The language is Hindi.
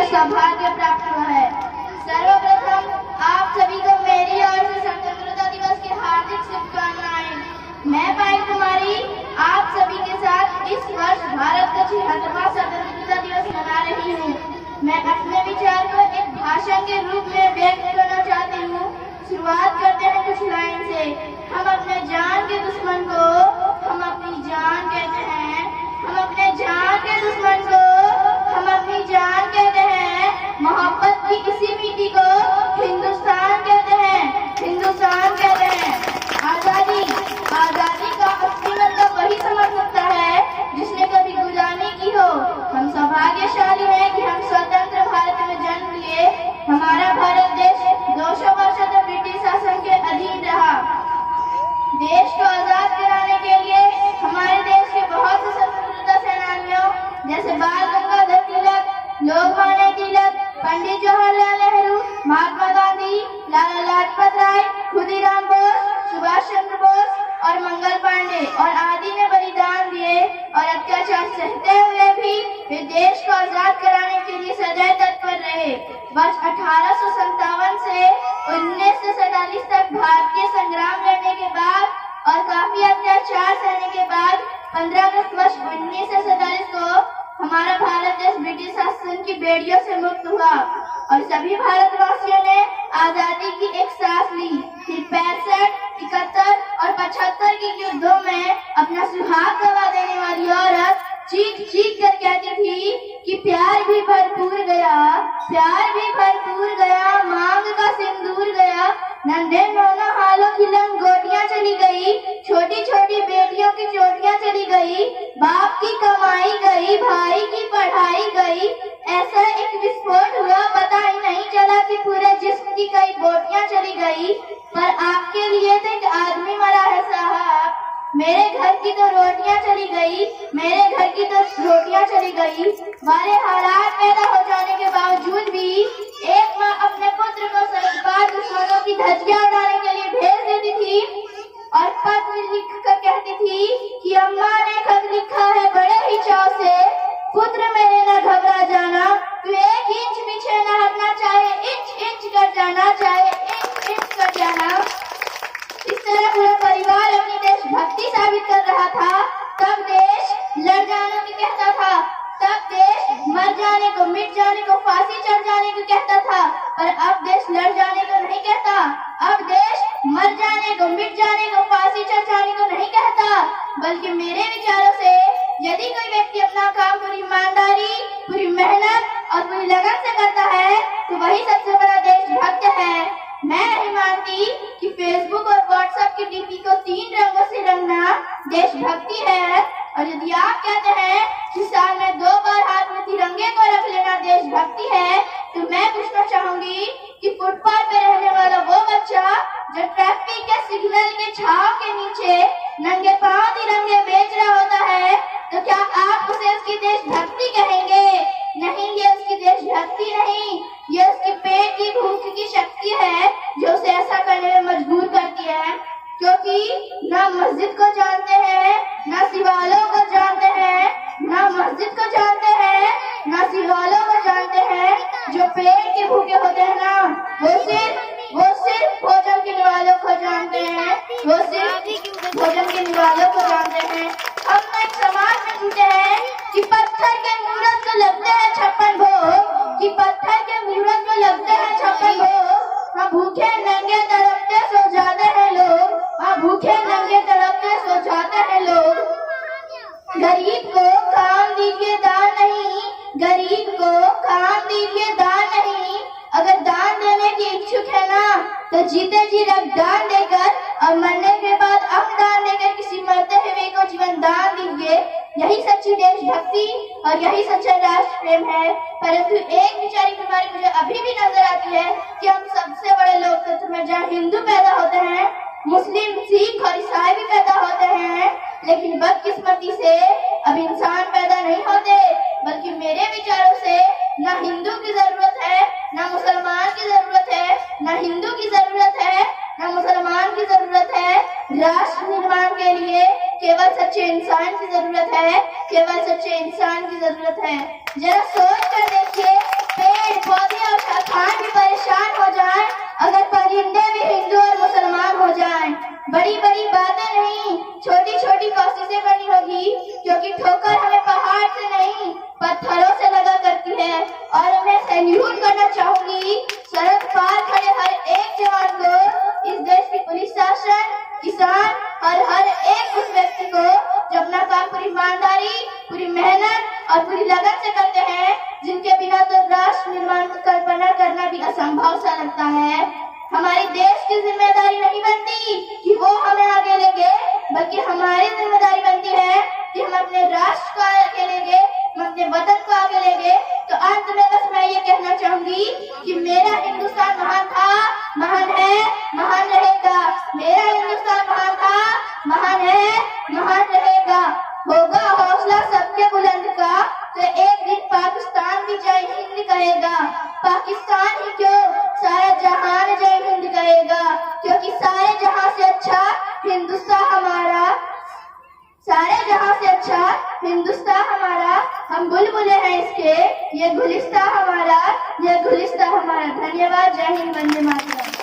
सौभाग्य प्राप्त हुआ है। सर्वप्रथम आप सभी को मेरी ओर से स्वतंत्रता दिवस की हार्दिक शुभकामनाएं। मैं पायल कुमारी आप सभी के साथ इस वर्ष भारत का 76वां स्वतंत्रता दिवस मना रही हूँ। मैं अपने विचार को एक भाषण के रूप में व्यक्त करना चाहती हूँ। शुरुआत करते हैं कुछ लाइन से। हम अपने जान के दुश्मन को हम अपनी जान कहते हैं। हम अपने जान के दुश्मन को हम अपनी जान कहते हैं। मोहब्बत की इसी मिट्टी को हिंदुस्तान कहते हैं। हिंदुस्तान कहते हैं। आजादी आजादी का असली मतलब वही समझ सकता है जिसने कभी गुलामी की हो। हम सौभाग्यशाली हैं कि हम स्वतंत्र भारत में जन्म लिए। हमारा भारत देश 200 वर्ष तक ब्रिटिश शासन के अधीन रहा। देश को आजाद कराने के लिए हमारे देश के बहुत से स्वतंत्रता सेनानियों जैसे बाल गंगाधर तिलक, लोकमान्य तिलक, पंडित जवाहरलाल नेहरू, महात्मा गांधी, लाला लाजपत राय, खुदीराम बोस, सुभाष चंद्र बोस और मंगल पांडे और आदि ने बलिदान दिए और अत्याचार सहते हुए भी वे देश को आजाद कराने के लिए सदैव तत्पर रहे। वर्ष 1857 से 1947 तक भारतीय संग्राम लड़ने के बाद और काफी अत्याचार सहने के बाद 15 अगस्त वर्ष 1947 को हमारा भारत देश ब्रिटिश शासन की बेड़ियों से मुक्त हुआ और सभी भारतवासियों ने आजादी की एक सांस ली। फिर 65, 71 और 75 के युद्धों में अपना सुहाग गवा देने वाली औरत चीख चीख कर कहती थी कि प्यार भी भरपूर गया, प्यार भी भरपूर गया, मांग का सिंदूर गया, नन्हे नौना हालों की लंगोटियां चली गई, छोटी छोटी बेटियों की चोटियां चली गई, बाप की कमाई गई, भाई की पढ़ाई गई। ऐसा एक विस्फोट हुआ, पता ही नहीं चला कि पूरे जिस्म की कई बोटियां चली गई। पर आपके लिए तो एक आदमी मरा है साहब। मेरे घर की तो रोटियां चली गई, मेरे घर की तो रोटियां चली गई। हमारे हालात पैदा हो जाने के बावजूद भी एक माँ अपने पुत्र को सरकार दुश्मनों की धज्जियां उड़ाने के लिए भेज देती थी और पत्र लिख कर कहती थी कि अम्मा ने खत लिखा है बड़े ही चाव से, पुत्र मेरे न घबरा जाना, तू 1 इंच पीछे न हटना, चाहे इंच इंच कर जाना, चाहे इंच इंच कर जाना। इस तरह पूरा परिवार अपनी देशभक्ति साबित कर रहा था। तब देश लड़ जाने को कहता था, तब देश मर जाने को, मिट जाने को, फांसी चढ़ जाने को कहता था। पर अब देश लड़ जाने को नहीं कहता, अब देश मर जाने को, मिट जाने को, फांसी चढ़ जाने को नहीं कहता। बल्कि मेरे विचारों से यदि कोई व्यक्ति अपना काम पूरी ईमानदारी, पूरी मेहनत और पूरी लगन से करता है तो वही सबसे बड़ा देशभक्त है। मैं नहीं मानती कि फेसबुक और व्हाट्सएप की डीपी को 3 रंगों से रंगना देशभक्ति है। और यदि आप कहते हैं कि साल में 2 बार हाथ में तिरंगे को रख लेना देशभक्ति है, तो मैं पूछना चाहूंगी कि फुटपाथ पे रहने वाला वो बच्चा जो ट्रैफिक के सिग्नल के छाव के नीचे नंगे पांव तिरंगे बेच रहा होता है, तो क्या आप उसे उसकी देशभक्ति कहेंगे? नहीं, ये उसकी देशभक्ति नहीं, ये उसके पेट की भूख की शक्ति है जो उसे ऐसा करने में मजबूर करती है। क्योंकि ना मस्जिद को जानते हैं, ना शिवालयों को जानते हैं, ना मस्जिद को जानते हैं, ना शिवालयों को जानते हैं। जो पेट के भूखे होते हैं ना, वो सिर्फ भोजन के निवालों को जानते हैं, वो सिर्फ भोजन के निवालों को जानते हैं। हम एक समाज में जुटे हैं कि पत्थर के मूरत को लगते हैं 56 भोग, कि पत्थर के मूरत को लगते हैं 56 भोग। हम भूखे नंगे तड़पते सो जाते हैं लोग, हम भूखे नंगे तड़पते सो जाते हैं लोग। गरीब को काम दीजिए दान नहीं, गरीब को काम दीजिए दान नहीं। अगर दान देने की इच्छुक है ना, तो जीते जी रक्तदान देकर और मरने के बाद अंगदान देकर किसी मरते हुए को जीवन दान दीजिए। यही सच्ची देशभक्ति और यही सच्चा राष्ट्र प्रेम है। परंतु एक बेचारी बीमारी मुझे अभी भी नजर आती है कि हम सबसे बड़े लोकतंत्र में जहाँ हिंदू पैदा होते हैं, मुस्लिम, सिख और ईसाई भी पैदा होते हैं, लेकिन बदकिस्मती से अब इंसान पैदा नहीं होते। बल्कि मेरे विचारों से न हिंदू की जरूरत है, न मुसलमान की जरूरत है, न हिंदू की जरूरत है, न मुसलमान की जरूरत है। राष्ट्र निर्माण के लिए केवल सच्चे इंसान की जरूरत है, केवल सच्चे इंसान की जरूरत है। जरा सोच कर देखिए, और मैं सैल्यूट करना चाहूंगी सरहद पार खड़े हर एक जवान को, इस देश की पुलिस शासन, किसान और हर एक उस व्यक्ति को जो अपना काम पूरी ईमानदारी, पूरी मेहनत और पूरी लगन से करते हैं, जिनके बिना तो राष्ट्र निर्माण की कल्पना करना भी असंभव सा लगता है। हमारी देश की जिम्मेदारी नहीं बनती कि वो हमें आगे लेंगे, बल्कि हमारी जिम्मेदारी बनती है कि हम अपने राष्ट्र को आगे लेंगे, हम अपने वतन को आगे लेंगे। तो अंत में बस मैं ये कहना चाहूंगी कि मेरा हिंदुस्तान महान था, महान है, महान रहेगा। मेरा हिंदुस्तान महान था, महान है, महान रहेगा। होगा हौसला सबके बुलंद का, तो एक दिन पाकिस्तान भी जय हिंद कहेगा। पाकिस्तान ही क्यों, सारा जहान जय हिंद कहेगा, क्योंकि सारे जहां से अच्छा हिंदुस्तान हमारा, सारे जहां से अच्छा हिंदुस्तान हमारा। हम बुलबुले हैं इसके, ये गुलिस्तान हमारा, ये गुलिस्तान हमारा। धन्यवाद। जय हिंद, वंदे मातरम।